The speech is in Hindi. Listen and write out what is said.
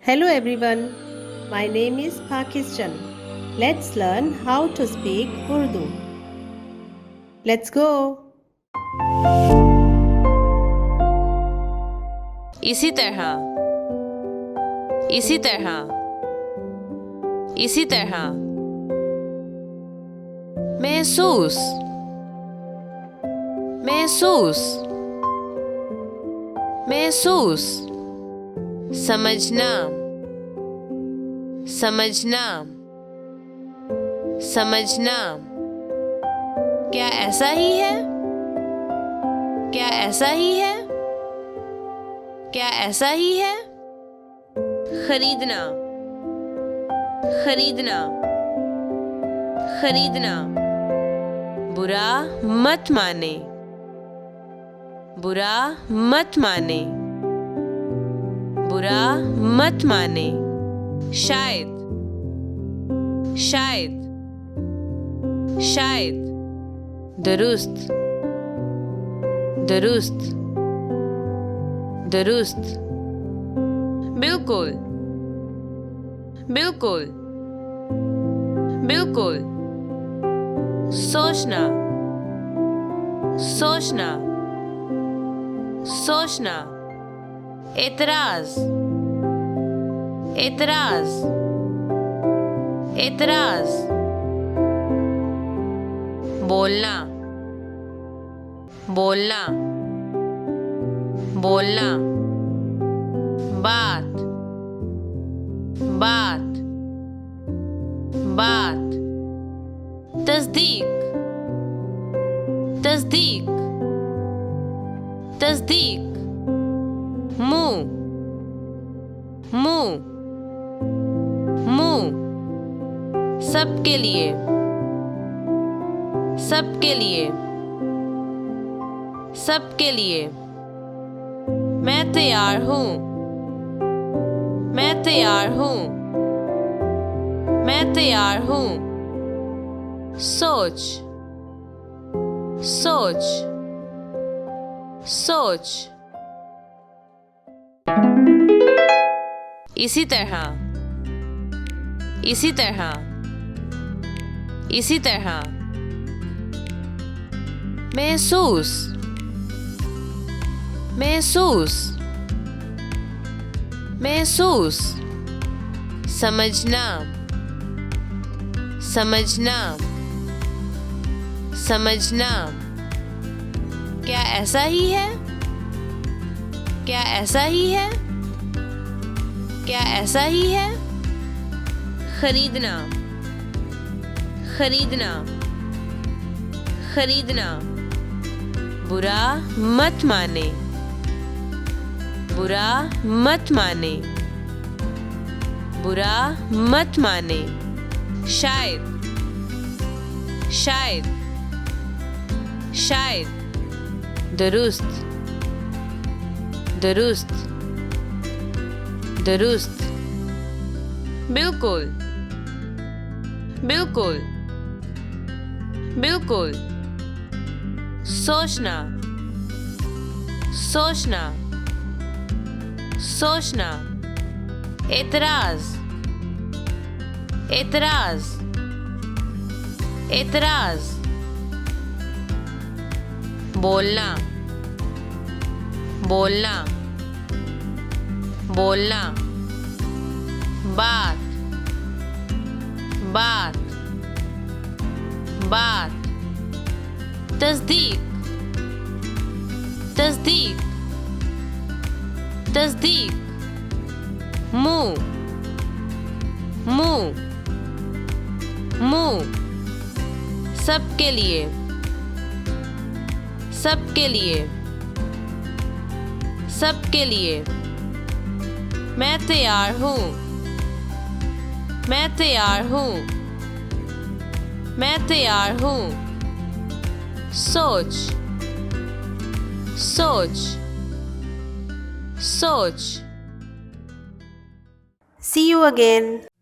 Hello everyone, my name is Pakistan. Let's learn how to speak Urdu. Let's go. इसी तरह इसी तरह इसी तरह महसूस महसूस महसूस समझना समझना समझना क्या ऐसा ही है क्या ऐसा ही है क्या ऐसा ही है खरीदना खरीदना खरीदना बुरा मत माने बुरा मत माने बुरा मत माने शायद शायद शायद दुरुस्त दुरुस्त दुरुस्त बिल्कुल बिल्कुल बिल्कुल सोचना सोचना सोचना एतराज एतराज एतराज बोलना बोलना बोलना बात बात बात तस्दीक तस्दीक तस्दीक मुंह मुंह मुंह सबके लिए सबके लिए सबके लिए मैं तैयार हूँ मैं तैयार हूँ मैं तैयार हूँ सोच सोच सोच इसी तरह इसी तरह इसी तरह महसूस महसूस महसूस समझना समझना समझना क्या ऐसा ही है क्या ऐसा ही है क्या ऐसा ही है खरीदना खरीदना खरीदना बुरा मत माने बुरा मत माने बुरा मत माने शायद शायद शायद दुरुस्त दुरुस्त दुरुस्त बिल्कुल बिल्कुल बिल्कुल सोचना सोचना सोचना एतराज एतराज एतराज बोलना बोलना बोलना बात बात बात तस्दीक तस्दीक तस्दीक मुंह मुंह मुंह सबके लिए सबके लिए सबके लिए मैं तैयार हूँ मैं तैयार हूँ मैं तैयार हूँ सोच सोच सोच See you again.